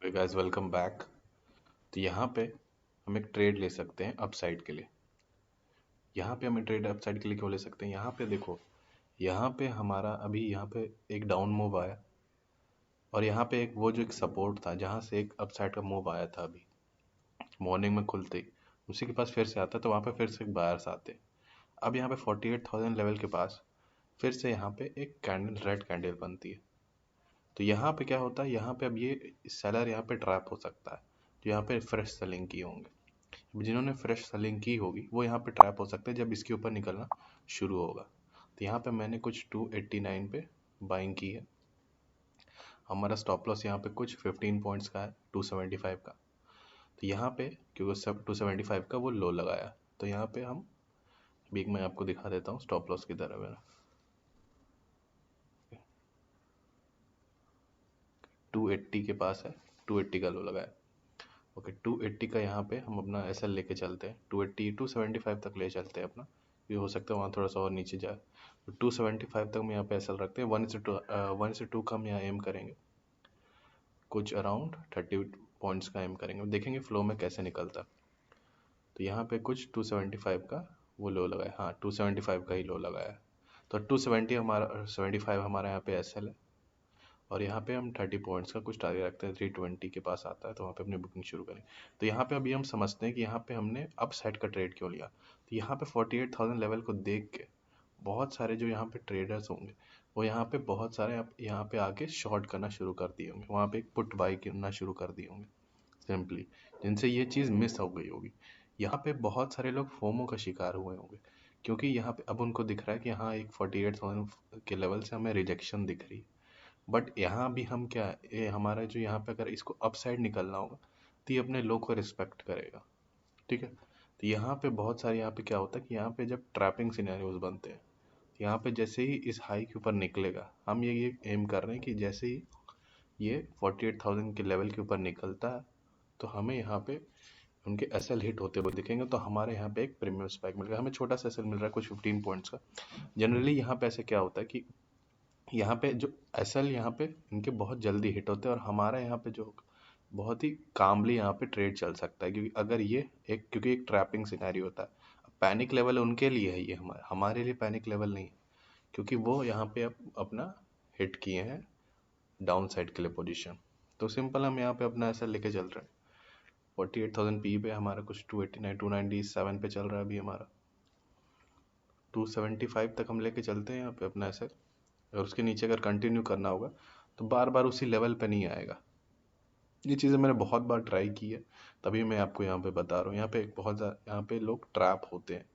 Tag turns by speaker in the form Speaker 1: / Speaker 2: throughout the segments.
Speaker 1: Guys welcome back. तो यहाँ पे हम एक ट्रेड ले सकते हैं अपसाइड के लिए। यहाँ पे हमें ट्रेड अपसाइड के लिए क्यों ले सकते हैं? यहाँ पे देखो, यहाँ पे हमारा अभी यहाँ पे एक डाउन मूव आया और यहाँ पे एक वो जो एक सपोर्ट था जहाँ से एक अपसाइड का मूव आया था अभी मॉर्निंग में खुलते ही उसी के पास फिर से आता है, तो वहाँ पे फिर से बायर्स आते हैं। अब यहाँ पे 48,000 लेवल के पास फिर से यहाँ पे एक कैंडल, रेड कैंडल बनती है। तो यहाँ पे क्या होता है, यहाँ पे अब ये सेलर यहाँ पे ट्रैप हो सकता है, तो यहाँ पे फ्रेश सेलिंग की होंगे। जिन्होंने फ्रेश सेलिंग की होगी वो यहाँ पे ट्रैप हो सकते हैं जब इसके ऊपर निकलना शुरू होगा। तो यहाँ पे मैंने कुछ 289 पे बाइंग की है। हमारा स्टॉप लॉस यहाँ पे कुछ 15 पॉइंट्स का है 275 का। तो यहाँ पे क्योंकि सब 275 का वो लो लगाया, तो यहाँ पे हम भी मैं आपको दिखा देता हूँ स्टॉप लॉस की तरह मेरा 280 के पास है, 280 का लो लगाया। ओके, 280 का यहाँ पे हम अपना एस एल लेके चलते हैं, 280 275 तक ले चलते हैं अपना। ये हो सकता है वहाँ थोड़ा सा और नीचे जाए, तो 275 तक हम यहाँ पे एस एल रखते हैं। 1:2 का हम यहाँ एम करेंगे, कुछ अराउंड 30 पॉइंट्स का एम करेंगे, देखेंगे फ्लो में कैसे निकलता है। तो यहाँ पे कुछ 275 का वो लो लगाया, हाँ 275 का ही लो लगाया है। तो 270 हमारा 75 हमारा यहाँ पे एस एल है, और यहाँ पे हम 30 पॉइंट्स का कुछ टारगेट रखते हैं। 320 के पास आता है तो वहाँ पे अपनी बुकिंग शुरू करें। तो यहाँ पे अभी हम समझते हैं कि यहाँ पे हमने अप साइड का ट्रेड क्यों लिया। तो यहाँ पे 48,000 लेवल को देख के बहुत सारे जो यहाँ पे ट्रेडर्स होंगे वो यहाँ पे बहुत सारे यहाँ पे आके शॉर्ट करना शुरू कर दिए होंगे, वहाँ पे एक पुट बाई करना शुरू कर दिए होंगे सिंपली, जिनसे ये चीज़ मिस हो गई होगी। यहाँ पे बहुत सारे लोग फोमो का शिकार हुए होंगे, क्योंकि यहाँ पे अब उनको दिख रहा है कि हाँ एक 48,000 के लेवल से हमें रिजेक्शन दिख रही है। बट यहाँ भी हम क्या, ये हमारा जो यहाँ पे अगर इसको अप साइड निकलना होगा तो ये अपने लो को रिस्पेक्ट करेगा। ठीक है, तो यहाँ पे बहुत सारे यहाँ पे क्या होता है कि यहाँ पे जब ट्रैपिंग सिनेरियोज बनते हैं, तो यहाँ पे जैसे ही इस हाई के ऊपर निकलेगा, हम ये एम कर रहे हैं कि जैसे ही ये 48,000 के लेवल के ऊपर निकलता है तो हमें यहाँ पे उनके एसएल हिट होते हुए दिखेंगे, तो हमारे यहाँ पे एक प्रीमियम स्पाइक मिलेगा। हमें छोटा सा एसएल मिल रहा है कुछ 15 पॉइंट्स का। जनरली यहाँ पे ऐसे क्या होता है कि यहाँ पे जो एसएल यहाँ पे इनके बहुत जल्दी हिट होते हैं, और हमारा यहाँ पे जो बहुत ही कामली यहाँ पे ट्रेड चल सकता है, क्योंकि अगर ये एक, क्योंकि एक ट्रैपिंग सिनेरियो होता है। पैनिक लेवल उनके लिए है, ये हमारे लिए पैनिक लेवल नहीं है, क्योंकि वो यहाँ पे अपना हिट किए हैं डाउन साइड के लिए पोजीशन। तो सिंपल हम यहाँ पे अपना ऐसा लेके चल रहे हैं। 48,000 पी पे हमारा कुछ 289 297 पे चल रहा है अभी हमारा। 275 तक हम लेके चलते हैं यहाँ पे अपना ऐसे, और उसके नीचे अगर कंटिन्यू करना होगा तो बार बार उसी लेवल पे नहीं आएगा। ये चीज़ें मैंने बहुत बार ट्राई की है, तभी मैं आपको यहाँ पे बता रहा हूँ। यहाँ पे एक बहुत यहाँ पे लोग ट्रैप होते हैं,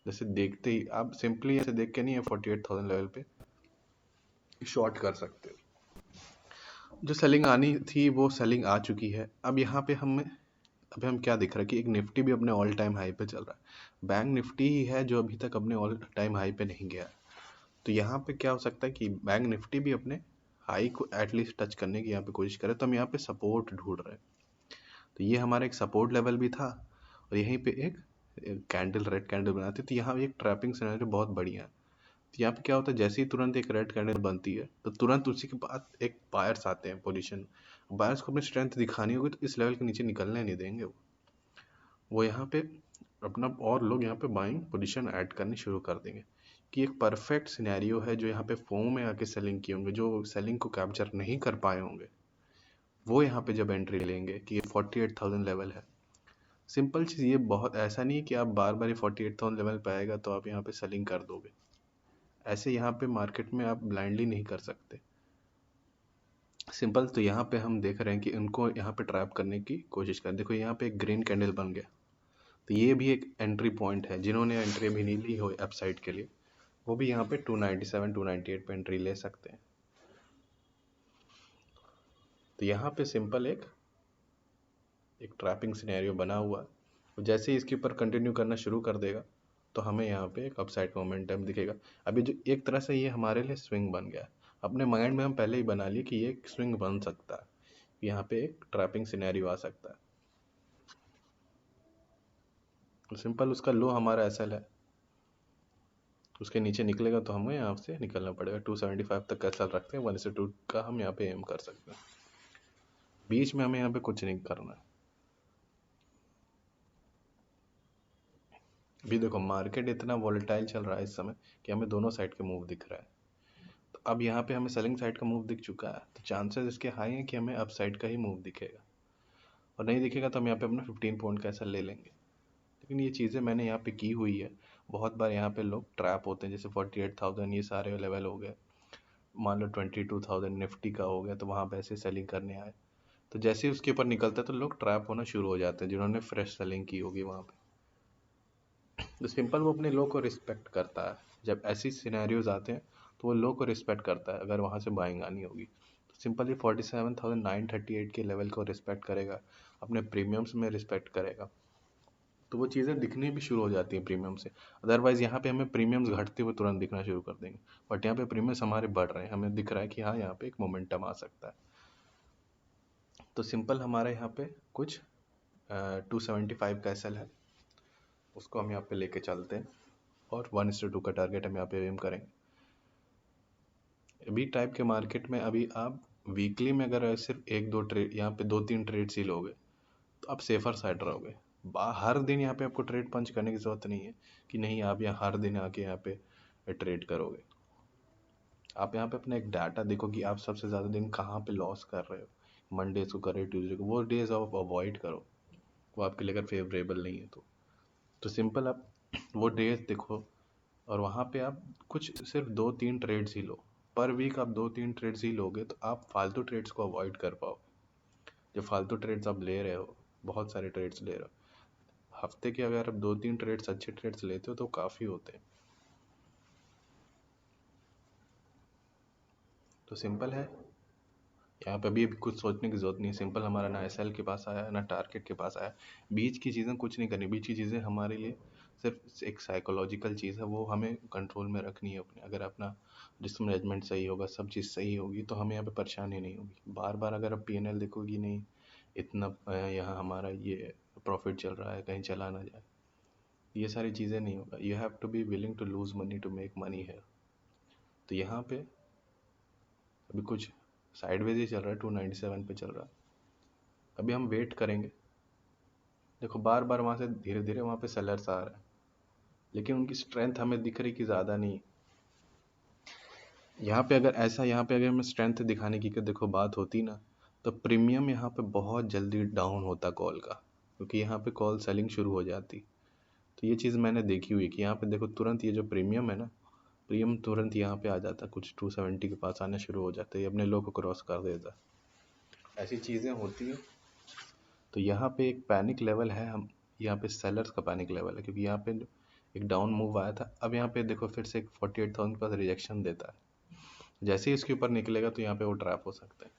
Speaker 1: जैसे देखते ही आप सिंपली ऐसे देख के नहीं है 48,000 लेवल पे शॉर्ट कर सकते हो। जो सेलिंग आनी थी वो सेलिंग आ चुकी है। अब यहाँ पे हम क्या दिख रहा है कि एक निफ्टी भी अपने ऑल टाइम हाई पे चल रहा है। बैंक निफ्टी ही है जो अभी तक अपने ऑल टाइम हाई पे नहीं गया है। तो यहाँ पे क्या हो सकता है कि बैंक निफ्टी भी अपने हाई को एटलीस्ट टच करने की यहाँ पे कोशिश करे, तो हम यहाँ पे सपोर्ट ढूंढ रहे हैं। तो ये हमारा एक सपोर्ट लेवल भी था, और यहीं पे एक कैंडल, रेड कैंडल बनाती, तो यहाँ एक ट्रैपिंग सिनेरियो बहुत बढ़िया है। तो यहाँ पे क्या होता है, जैसे ही तुरंत एक रेड कैंडल बनती है तो तुरंत उसी के बाद एक बायर्स आते हैं पोजीशन। बायर्स को अपनी स्ट्रेंथ दिखानी होगी, तो इस लेवल के नीचे निकलने नहीं देंगे वो यहाँ पे अपना, और लोग यहाँ पे बाइंग पोजीशन ऐड करनी शुरू कर देंगे। कि एक परफेक्ट सिनेरियो है जो यहाँ पे फोम में आके सेलिंग किए होंगे, जो सेलिंग को कैप्चर नहीं कर पाए होंगे, वो यहाँ पे जब एंट्री लेंगे कि ये 48,000 लेवल है। सिंपल चीज़ ये, बहुत ऐसा नहीं है कि आप बार बार ये 48,000 लेवल पे आएगा तो आप यहाँ पे सेलिंग कर दोगे। ऐसे यहाँ पे मार्केट में आप ब्लाइंडली नहीं कर सकते सिंपल। तो यहाँ पे हम देख रहे हैं कि उनको यहाँ पे ट्रैप करने की कोशिश करें। देखो यहाँ पे एक ग्रीन कैंडल बन गया, तो ये भी एक एंट्री पॉइंट है। जिन्होंने एंट्री भी नहीं ली हो अपसाइड के लिए, वो भी यहाँ पे 297 298 पे एंट्री ले सकते हैं। तो यहाँ पे सिंपल एक ट्रैपिंग सिनेरियो बना हुआ है, और जैसे ही इसके ऊपर कंटिन्यू करना शुरू कर देगा तो हमें यहाँ पे एक अपसाइड मोमेंटम दिखेगा। अभी जो एक तरह से ये हमारे लिए स्विंग बन गया है, अपने माइंड में हम पहले ही बना लिए कि ये एक स्विंग बन सकता है, यहाँ पे एक ट्रैपिंग सिनेरियो आ सकता है। तो सिंपल उसका लो हमारा एसएल है, उसके नीचे निकलेगा तो हमें यहाँ से निकलना पड़ेगा। 275 तक का एसएल रखते हैं, 1:2 का हम यहाँ पे एम कर सकते हैं। बीच में हमें यहाँ पे कुछ नहीं करना है। अभी देखो मार्केट इतना वॉलेटाइल चल रहा है इस समय कि हमें दोनों साइड के मूव दिख रहा है। तो अब यहाँ पे हमें सेलिंग साइड का मूव दिख चुका है, तो चांसेस इसके हाई हैं कि हमें अप साइड का ही मूव दिखेगा, और नहीं दिखेगा तो हम यहाँ पे अपना 15 पॉइंट का ऐसा ले लेंगे। लेकिन ये चीज़ें मैंने यहाँ पे की हुई है। बहुत बार यहाँ पे लोग ट्रैप होते हैं, जैसे 48,000 ये सारे लेवल हो गए, मान लो 22,000 निफ्टी का हो गया, तो वहाँ पे ऐसे सेलिंग करने आए, तो जैसे ही उसके ऊपर निकलता है तो लोग ट्रैप होना शुरू हो जाते हैं, जिन्होंने फ्रेश सेलिंग की होगी वहाँ पे। तो सिंपल वो अपने लो को रिस्पेक्ट करता है, जब ऐसी सिनेरियोज आते हैं तो वो लो को रिस्पेक्ट करता है अगर वहाँ से बाइंग आनी होगी। तो सिंपली 47,938 के लेवल को रिस्पेक्ट करेगा, अपने प्रीमियम्स में रिस्पेक्ट करेगा, तो वो चीज़ें दिखनी भी शुरू हो जाती हैं प्रीमियम से। अदरवाइज़ यहाँ पे हमें प्रीमियम्स घटते हुए तुरंत दिखना शुरू कर देंगे, बट यहाँ पे प्रीमियम्स हमारे बढ़ रहे हैं, हमें दिख रहा है कि हाँ यहाँ पे एक मोमेंटम आ सकता है। तो सिंपल हमारे यहाँ पे कुछ 275 का एसएल है, उसको हम यहाँ पे लेके चलते हैं, और 1:2 का टारगेट हम यहाँ पे एम करेंगे। अभी टाइप के मार्केट में अभी आप वीकली में अगर सिर्फ एक दो ट्रेड, यहाँ पे 2-3 ट्रेड ही लोगे तो आप सेफर साइड रहोगे। हर दिन यहाँ पे आपको ट्रेड पंच करने की ज़रूरत नहीं है कि नहीं आप यहाँ हर दिन आके यहाँ पे ट्रेड करोगे। आप यहाँ पे अपना एक डाटा देखो कि आप सबसे ज़्यादा दिन कहाँ पे लॉस कर रहे हो, मंडेज को कर रहे हो, ट्यूजडे को, वो डेज आप अवॉइड करो, वो आपके लिए अगर फेवरेबल नहीं है तो सिंपल आप वो डेज देखो, और वहाँ पे आप कुछ सिर्फ 2-3 ट्रेड्स ही लो। पर वीक आप 2-3 ट्रेड्स ही लोगे तो आप फालतू ट्रेड्स को अवॉइड कर पाओ। जो फालतू ट्रेड्स आप ले रहे हो, बहुत सारे ट्रेड्स ले रहे हो, हफ्ते के अगर आप 2-3 ट्रेड्स अच्छे ट्रेड्स लेते हो तो काफ़ी होते हैं। तो सिंपल है, यहाँ पे भी कुछ सोचने की ज़रूरत नहीं है। सिंपल हमारा ना एसएल के पास आया ना टारगेट के पास आया, बीच की चीज़ें कुछ नहीं करनी। बीच की चीज़ें हमारे लिए सिर्फ एक साइकोलॉजिकल चीज़ है, वो हमें कंट्रोल में रखनी है अपने। अगर अपना रिस्क मैनेजमेंट सही होगा, सब चीज़ सही होगी, तो हमें यहाँ पे परेशानी नहीं होगी। बार बार अगर आप पीएनएल देखोगी नहीं इतना यहाँ हमारा ये प्रॉफिट चल रहा है, कहीं चला ना जाए, ये सारी चीज़ें नहीं होगा। You have to be willing to lose money to make money है। तो यहाँ पे अभी कुछ साइडवेज ही चल रहा है, 297 पे चल रहा है। अभी हम वेट करेंगे। देखो बार बार वहाँ से धीरे धीरे वहाँ पे सेलर्स आ रहे हैं, लेकिन उनकी स्ट्रेंथ हमें दिख रही कि ज़्यादा नहीं। यहाँ पे अगर ऐसा, यहाँ पे अगर हमें स्ट्रेंथ दिखाने की देखो बात होती ना, तो प्रीमियम यहाँ पे बहुत जल्दी डाउन होता कॉल का, क्योंकि यहाँ पे कॉल सेलिंग शुरू हो जाती। तो ये चीज़ मैंने देखी हुई कि यहाँ पे देखो तुरंत ये जो प्रीमियम है ना, प्रीमियम तुरंत यहाँ पे आ जाता, कुछ 270 के पास आने शुरू हो जाता है, ये अपने लो को क्रॉस कर देता। ऐसी चीज़ें होती हैं। तो यहाँ पे एक पैनिक लेवल है, हम यहाँ पे सेलर्स का पैनिक लेवल है, क्योंकि यहाँ पे एक डाउन मूव आया था। अब यहाँ पे देखो फिर से एक 48,000 के पास रिजेक्शन देता है, जैसे ही इसके ऊपर निकलेगा तो यहाँ पे वो ट्रैप हो सकता है।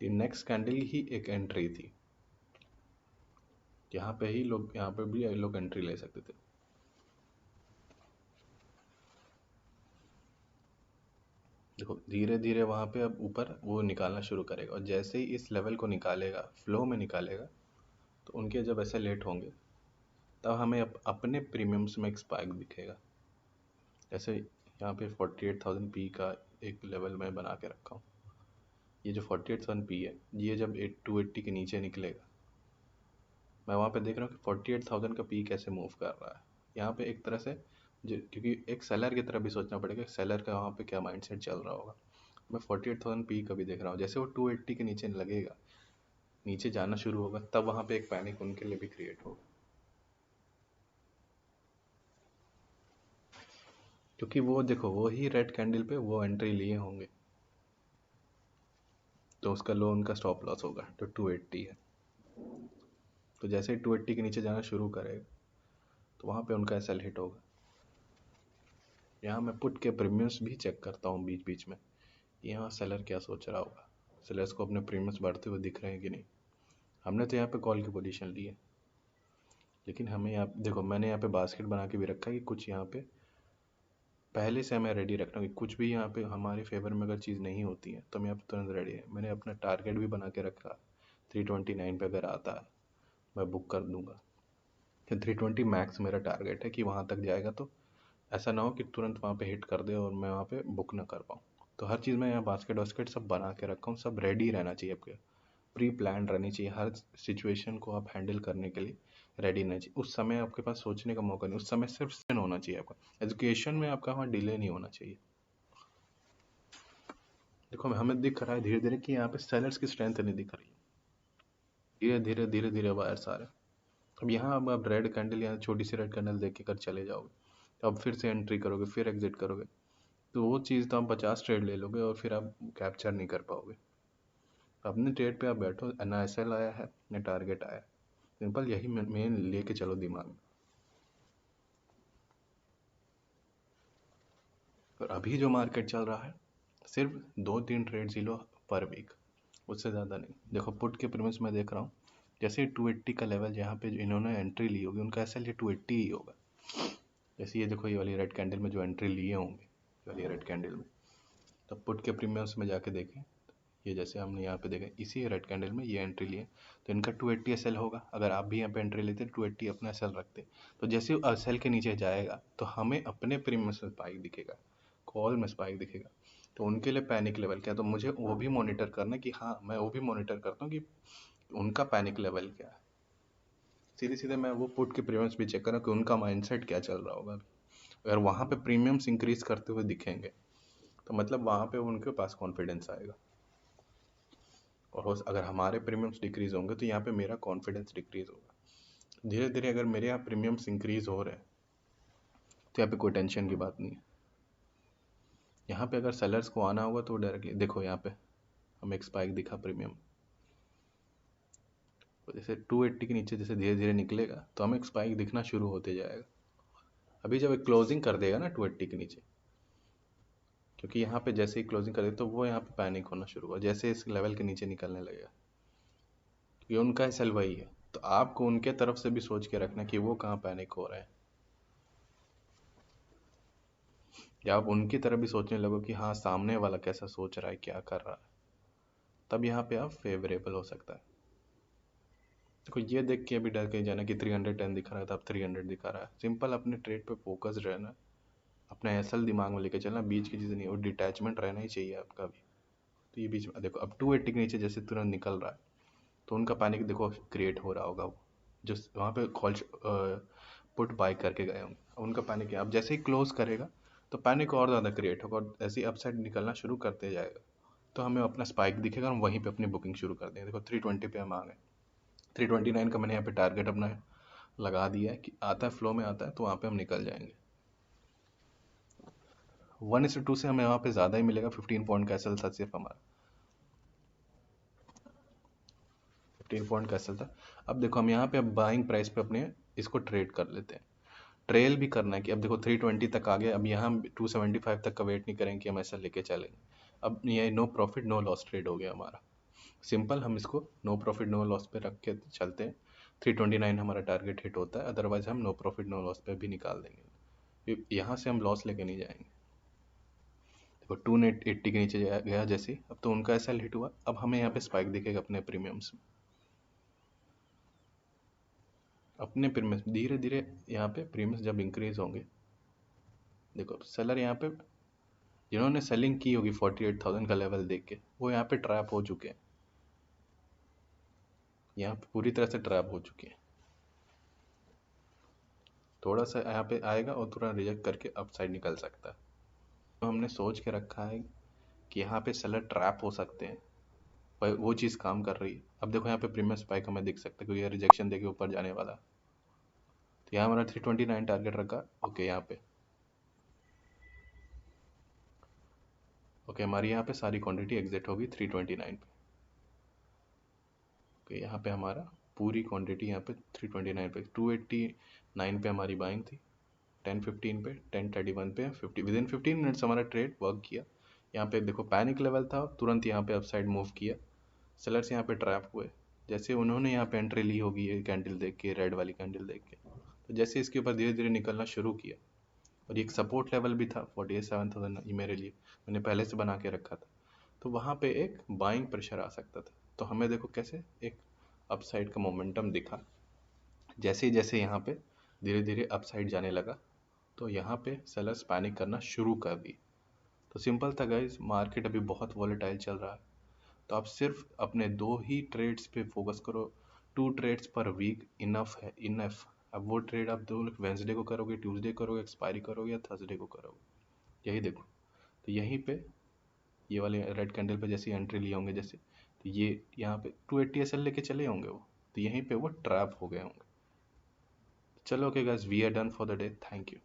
Speaker 1: ये नेक्स्ट कैंडल ही एक एंट्री थी, यहाँ पे ही लोग, यहाँ पे भी लोग एंट्री ले सकते थे। देखो धीरे धीरे वहाँ पे अब ऊपर वो निकालना शुरू करेगा, और जैसे ही इस लेवल को निकालेगा, फ्लो में निकालेगा, तो उनके जब ऐसे लेट होंगे तब हमें अपने प्रीमियम्स में एक स्पाइक दिखेगा। जैसे यहाँ पे 48,000 पी का एक लेवल मैं बना के रखा हूँ। ये जो 48,000 पी है, ये जब 280 के नीचे निकलेगा, मैं वहाँ पे देख रहा हूँ कि 48,000 का पी कैसे मूव कर रहा है। यहाँ पे एक तरह से क्योंकि एक सेलर की तरह भी सोचना पड़ेगा, सेलर का वहाँ पे क्या माइंडसेट चल रहा होगा। मैं 48,000 पी का भी देख रहा हूँ, जैसे वो 280 के नीचे लगेगा, नीचे जाना शुरू होगा, तब वहाँ पे एक पैनिक उनके लिए भी क्रिएट होगा, क्योंकि वो देखो वो ही रेड कैंडल पे वो एंट्री लिए होंगे, तो उसका लो उनका स्टॉप लॉस होगा तो 280 है। तो जैसे ही 280 के नीचे जाना शुरू करेगा तो वहाँ पे उनका एसएल हिट होगा। यहाँ मैं पुट के प्रीमियम्स भी चेक करता हूँ बीच बीच में, यहाँ सेलर क्या सोच रहा होगा, सेलर्स को अपने प्रीमियम्स बढ़ते हुए दिख रहे हैं कि नहीं। हमने तो यहाँ पे कॉल की पोजीशन ली है, लेकिन हमें यहाँ देखो मैंने यहाँ पे बास्केट बना के भी रखा है कि कुछ यहाँ पे पहले से मैं रेडी रखता हूँ कि कुछ भी यहाँ पे हमारे फेवर में अगर चीज़ नहीं होती है तो हम यहाँ पे तुरंत रेडी है। मैंने अपना टारगेट भी बना के रखा, 329 पे अगर आता है मैं बुक कर दूंगा। 320 मैक्स मेरा टारगेट है कि वहाँ तक जाएगा, तो ऐसा ना हो कि तुरंत वहाँ पे हिट कर दे और मैं वहाँ पे बुक ना कर पाऊँ। तो हर चीज़ में यहाँ बास्केट वास्केट सब बना के रखा हूँ, सब रेडी रहना चाहिए आपके, प्री प्लान रहनी चाहिए, हर सिचुएशन को आप हैंडल करने के लिए रेडी रहना चाहिए। उस समय आपके पास सोचने का मौका नहीं, उस समय सिर्फ होना चाहिए आपका, एजुकेशन में आपका वहाँ डिले नहीं होना चाहिए। देखो हमें दिख रहा है धीरे धीरे कि यहाँ पे सेलर्स की स्ट्रेंथ नहीं दिख रही है, धीरे धीरे वायर्स आ रहे हैं। अब यहाँ अब आप रेड कैंडल, यहाँ छोटी सी रेड कैंडल देख के कर चले जाओगे, अब फिर से एंट्री करोगे, फिर एग्जिट करोगे, तो वो चीज़ तो आप 50 ट्रेड ले लोगे और फिर आप कैप्चर नहीं कर पाओगे। अपने ट्रेड पे आप बैठो, ना एसएल आया है ना टारगेट आया, सिंपल यही मेन लेके चलो दिमाग में। और अभी जो मार्केट चल रहा है सिर्फ 2-3 ट्रेड्स ही लो पर वीक, उससे ज़्यादा नहीं। देखो पुट के प्रीमियम्स में देख रहा हूँ, जैसे 280 का लेवल जहाँ पे इन्होंने एंट्री ली होगी उनका एसएल ये 280 ही होगा। जैसे ये देखो ये वाली रेड कैंडल में जो एंट्री लिए होंगे, ये वाली रेड कैंडल में, तब पुट के प्रीमियम्स में जाके देखें, ये जैसे हमने यहाँ पे देखा इसी रेड कैंडल में ये एंट्री लिए, तो इनका 280 एसएल होगा। अगर आप भी यहाँ पे एंट्री लेते 280 अपना एसएल रखते, तो जैसे एसएल के नीचे जाएगा तो हमें अपने प्रीमियम में स्पाइक दिखेगा, कॉल में स्पाइक दिखेगा, तो उनके लिए पैनिक लेवल क्या है, तो मुझे वो भी मॉनिटर करना कि हाँ मैं वो भी मॉनिटर करता हूँ कि उनका पैनिक लेवल क्या है। सीधे सीधे मैं वो पुट के प्रीमियम्स भी चेक करा कि उनका माइंडसेट क्या चल रहा होगा। अगर वहाँ पे प्रीमियम्स इंक्रीज करते हुए दिखेंगे तो मतलब वहाँ पे उनके पास कॉन्फिडेंस आएगा, और अगर हमारे प्रीमियम्स डिक्रीज होंगे तो यहाँ पे मेरा कॉन्फिडेंस डिक्रीज होगा। धीरे धीरे अगर मेरे यहाँ प्रीमियम्स इंक्रीज हो रहे हैं तो यहाँ पे कोई टेंशन की बात नहीं है। यहाँ पे अगर सेलर्स को आना होगा तो डायरेक्टली देखो यहाँ पे हमें एक स्पाइक दिखा प्रीमियम, जैसे 280 के नीचे जैसे धीरे धीरे निकलेगा तो हमें एक स्पाइक दिखना शुरू होते जाएगा। अभी जब एक क्लोजिंग कर देगा ना 280 के नीचे, क्योंकि यहाँ पे जैसे ही क्लोजिंग कर दे तो वो यहाँ पे पैनिक होना शुरू हुआ जैसे इस लेवल के नीचे निकलने लगेगा, ये उनका एसएल वही है, तो आपको उनके तरफ से भी सोच के रखना कि वो कहाँ पैनिक हो रहे हैं, या आप उनकी तरफ भी सोचने लगो कि हाँ सामने वाला कैसा सोच रहा है, क्या कर रहा है, तब यहाँ पे आप फेवरेबल हो सकता है। देखो ये देख के अभी डर के जाना कि 310 दिखा रहा था अब 300 दिखा रहा है, सिंपल अपने ट्रेड पे फोकस रहना, अपना एसएल दिमाग में लेके चलना, बीच की चीज़ नहीं, और डिटैचमेंट रहना ही चाहिए आपका भी। तो ये बीच में देखो अब 280 के नीचे जैसे तुरंत निकल रहा है तो उनका पैनिक देखो क्रिएट हो रहा होगा, वो जो वहाँ पे कॉल पुट बाय करके गए होंगे, उनका पैनिक है। अब जैसे ही क्लोज करेगा तो पैनिक और ज़्यादा क्रिएट होगा और ऐसे ही अपसाइड निकलना शुरू करते जाएगा, तो हमें अपना स्पाइक दिखेगा, हम वहीं पे अपनी बुकिंग शुरू कर देंगे। देखो 320 पे हम आ गए, 329 का मैंने यहाँ पे टारगेट अपना लगा दिया है कि आता है फ्लो में आता है तो वहाँ पे हम निकल जाएंगे। 1:2 से हमें वहाँ पे ज़्यादा ही मिलेगा, 15 पॉइंट का एसएल था सिर्फ हमारा, 15 पॉइंट का एसएल था। अब देखो हम यहाँ पे अब बाइंग प्राइस पे अपने इसको ट्रेड कर लेते हैं, ट्रेल भी करना है कि अब देखो 320 तक आ गए, अब यहाँ 275 तक का वेट नहीं करेंगे कि हम ऐसा लेके चलेंगे। अब ये no profit no loss trade हो गया हमारा, सिंपल हम इसको नो प्रॉफिट नो लॉस पे रख के चलते हैं। 329 हमारा टारगेट हिट होता है, अदरवाइज हम नो प्रॉफिट नो लॉस पे भी निकाल देंगे, यहाँ से हम लॉस लेके नहीं जाएंगे। देखो 280 के नीचे गया जैसे, अब तो उनका ऐसा हिट हुआ, अब हमें यहाँ पे स्पाइक दिखेगा अपने प्रीमियम्स में, अपने प्रीमियम्स धीरे धीरे यहाँ पे प्रीमियम्स जब इंक्रीज होंगे, देखो सेलर यहाँ पे जिन्होंने सेलिंग की होगी 48,000 का लेवल देख के, वो यहाँ पे ट्रैप हो चुके हैं, यहाँ पे पूरी तरह से ट्रैप हो चुके हैं। थोड़ा सा यहाँ पे आएगा और थोड़ा रिजेक्ट करके अप साइड निकल सकता है, तो हमने सोच के रखा है कि यहाँ पे सेलर ट्रैप हो सकते हैं, पर वो चीज़ काम कर रही है। अब देखो यहाँ पे प्रीमियम स्पाइक हमें दिख सकता है क्योंकि ये रिजेक्शन देके ऊपर जाने वाला है, तो यहाँ हमारा 329 टारगेट रखा, ओके यहाँ पे ओके हमारी यहाँ पे सारी क्वांटिटी एग्जिट होगी 329 पे, ओके यहाँ पे हमारा पूरी क्वांटिटी यहाँ पे 329 पे, 289 पे हमारी बाइंग थी, 10:15 पे, 10:31 पे 50 विद इन 15 मिनट्स हमारा ट्रेड वर्क किया। यहाँ पे देखो पैनिक लेवल था, तुरंत यहाँ पे अपसाइड मूव किया, सेलर्स यहाँ पे ट्रैप हुए, जैसे उन्होंने यहाँ पे एंट्री ली होगी ये कैंडल देख के, रेड वाली कैंडल देख के, तो जैसे इसके ऊपर धीरे धीरे निकलना शुरू किया, और एक सपोर्ट लेवल भी था 47,000, ये मेरे लिए मैंने पहले से बना के रखा था, तो वहाँ पे एक बाइंग प्रेशर आ सकता था। तो हमें देखो कैसे एक अपसाइड का मोमेंटम दिखा, जैसे यहाँ पे धीरे धीरे अपसाइड जाने लगा, तो यहाँ पे सेलर्स पैनिक करना शुरू कर दी। तो सिंपल था गाइज, मार्केट अभी बहुत वॉलेटाइल चल रहा है, तो आप सिर्फ अपने 2 ही ट्रेड्स पे फोकस करो। 2 ट्रेड्स पर वीक इनफ है, इनफ। अब वो ट्रेड आप दो वेंसडे को करोगे, ट्यूसडे करोगे, एक्सपायरी करोगे, या थर्सडे को करोगे, यही देखो। तो यहीं पे ये वाले रेड कैंडल पे जैसे एंट्री लिए होंगे, जैसे तो ये यहाँ पे 280 एसएल लेके चले होंगे वो, तो यहीं पे वो ट्रैप हो गए होंगे। चलो okay guys, we are done for the day, thank you.